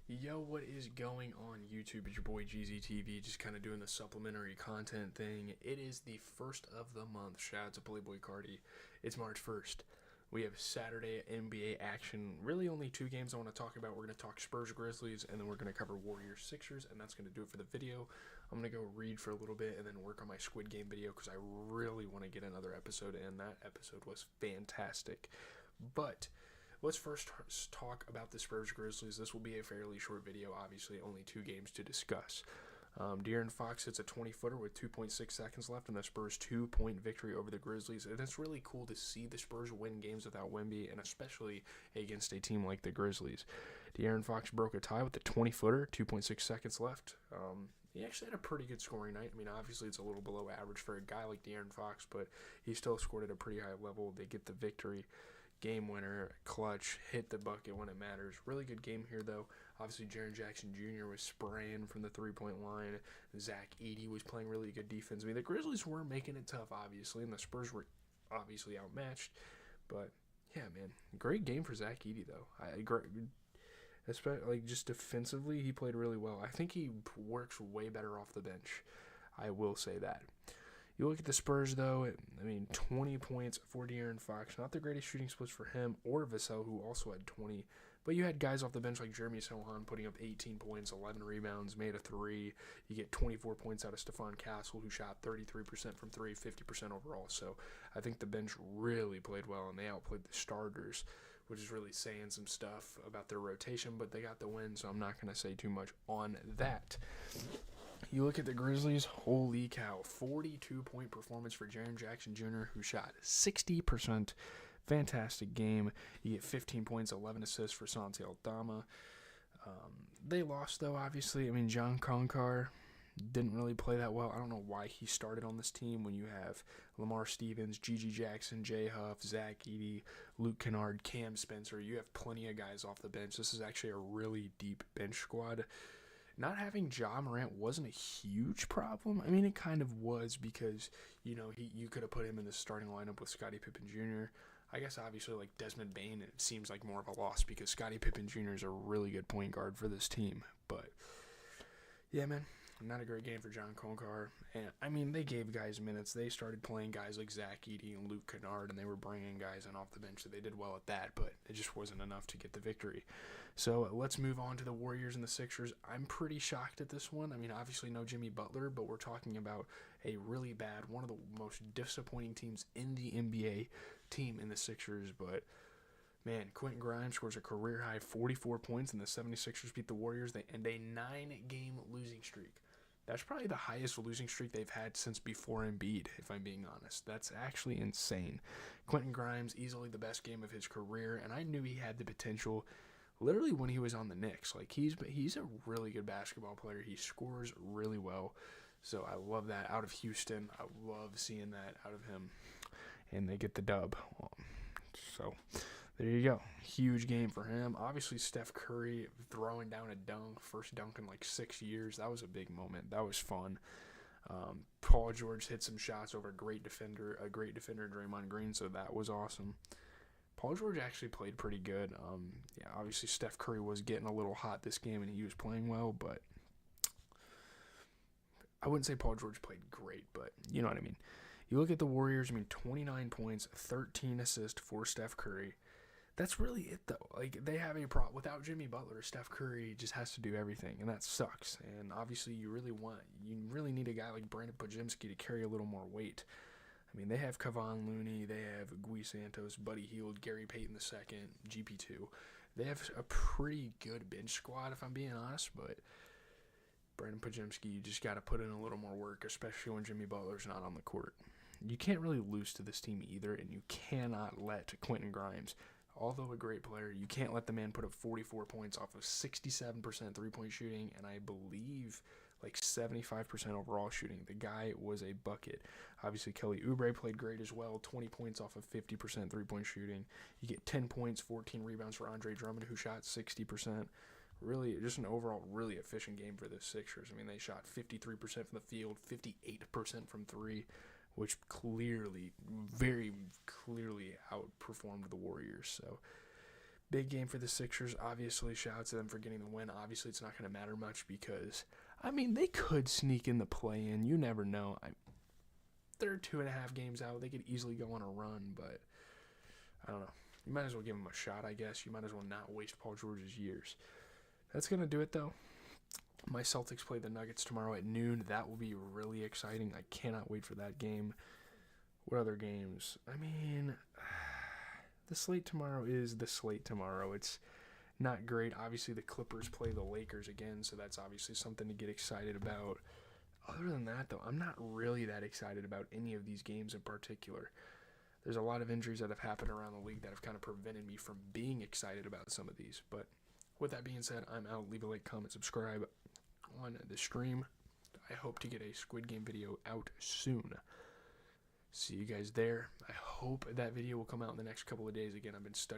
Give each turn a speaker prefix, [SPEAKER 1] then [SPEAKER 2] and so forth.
[SPEAKER 1] Yo, what is going on YouTube? It's your boy GZTV, just kind of doing the supplementary content thing. It is the first of the month. Shout out to Playboy Cardi. It's March 1st. We have Saturday NBA action. Really only two games I want to talk about. We're going to talk Spurs Grizzlies, and then we're going to cover Warriors Sixers, and that's going to do it for the video. I'm going to go read for a little bit and then work on my Squid Game video because I really want to get another episode in. That episode was fantastic. But let's first talk about the Spurs Grizzlies. This will be a fairly short video, obviously, only two games to discuss. De'Aaron Fox hits a 20-footer with 2.6 seconds left in the Spurs' 2-point victory over the Grizzlies. And it's really cool to see the Spurs win games without Wemby, and especially against a team like the Grizzlies. De'Aaron Fox broke a tie with the 20-footer, 2.6 seconds left. He actually had a pretty good scoring night. I mean, obviously it's a little below average for a guy like De'Aaron Fox, but he still scored at a pretty high level. They get the victory. Game winner, clutch, hit the bucket when it matters. Really good game here, though. Obviously, Jaren Jackson Jr. was spraying from the three-point line. Zach Edey was playing really good defense. I mean, the Grizzlies were making it tough, obviously, and the Spurs were obviously outmatched. But, yeah, man, great game for Zach Edey, though. Especially, just defensively, he played really well. I think he works way better off the bench. I will say that. You look at the Spurs, though, 20 points for De'Aaron Fox. Not the greatest shooting splits for him or Vassell, who also had 20. But you had guys off the bench like Jeremy Sohan putting up 18 points, 11 rebounds, made a three. You get 24 points out of Stephon Castle, who shot 33% from three, 50% overall. So I think the bench really played well, and they outplayed the starters, which is really saying some stuff about their rotation. But they got the win, so I'm not going to say too much on that. You look at the Grizzlies, holy cow, 42-point performance for Jaren Jackson Jr., who shot 60%. Fantastic game. You get 15 points, 11 assists for Santi Aldama. They lost, though, obviously. John Konkar didn't really play that well. I don't know why he started on this team when you have Lamar Stevens, Gigi Jackson, Jay Huff, Zach Edey, Luke Kennard, Cam Spencer. You have plenty of guys off the bench. This is actually a really deep bench squad. Not having Ja Morant wasn't a huge problem. It kind of was because, you could have put him in the starting lineup with Scottie Pippen Jr. I guess, obviously, like Desmond Bane, it seems like more of a loss because Scottie Pippen Jr. is a really good point guard for this team. But, yeah, man, not a great game for John Konkar. And, they gave guys minutes. They started playing guys like Zach Edey and Luke Kennard, and they were bringing guys in off the bench, so they did well at that, but it just wasn't enough to get the victory. So let's move on to the Warriors and the Sixers. I'm pretty shocked at this one. Obviously no Jimmy Butler, but we're talking about a really bad, one of the most disappointing teams in the NBA team in the Sixers. But, man, Quentin Grimes scores a career-high 44 points, and the 76ers beat the Warriors. They end a 9-game losing streak. That's probably the highest losing streak they've had since before Embiid, if I'm being honest. That's actually insane. Quentin Grimes, easily the best game of his career, and I knew he had the potential literally when he was on the Knicks. He's a really good basketball player. He scores really well. So I love that out of Houston. I love seeing that out of him. And they get the dub. So there you go. Huge game for him. Obviously, Steph Curry throwing down a dunk. First dunk in 6 years. That was a big moment. That was fun. Paul George hit some shots over a great defender, Draymond Green, so that was awesome. Paul George actually played pretty good. Obviously Steph Curry was getting a little hot this game, and he was playing well, but I wouldn't say Paul George played great, but you know what I mean. You look at the Warriors, 29 points, 13 assists for Steph Curry. That's really it, though. They have a problem. Without Jimmy Butler, Steph Curry just has to do everything, and that sucks. And obviously you really need a guy like Brandon Podziemski to carry a little more weight. They have Kevon Looney, they have Gui Santos, Buddy Hield, Gary Payton II, GP2. They have a pretty good bench squad, if I'm being honest, but Brandon Podziemski, you just got to put in a little more work, especially when Jimmy Butler's not on the court. You can't really lose to this team either, and you cannot let Quentin Grimes, although a great player, you can't let the man put up 44 points off of 67% three-point shooting, and I believe 75% overall shooting. The guy was a bucket. Obviously, Kelly Oubre played great as well. 20 points off of 50% three-point shooting. You get 10 points, 14 rebounds for Andre Drummond, who shot 60%. Really, just an overall really efficient game for the Sixers. They shot 53% from the field, 58% from three, which very clearly outperformed the Warriors. So Big game for the Sixers. Obviously, shout out to them for getting the win. Obviously, it's not going to matter much because, I mean, they could sneak in the play-in. You never know. They're 2.5 games out. They could easily go on a run, but I don't know. You might as well give them a shot, I guess. You might as well not waste Paul George's years. That's going to do it, though. My Celtics play the Nuggets tomorrow at noon. That will be really exciting. I cannot wait for that game. What other games? I mean, the slate tomorrow is the slate tomorrow. It's not great. Obviously, the Clippers play the Lakers again, so that's obviously something to get excited about. Other than that, though, I'm not really that excited about any of these games in particular. There's a lot of injuries that have happened around the league that have kind of prevented me from being excited about some of these. But with that being said, I'm out. Leave a like, comment, subscribe on the stream. I hope to get a Squid Game video out soon. See you guys there. I hope that video will come out in the next couple of days. Again, I've been studying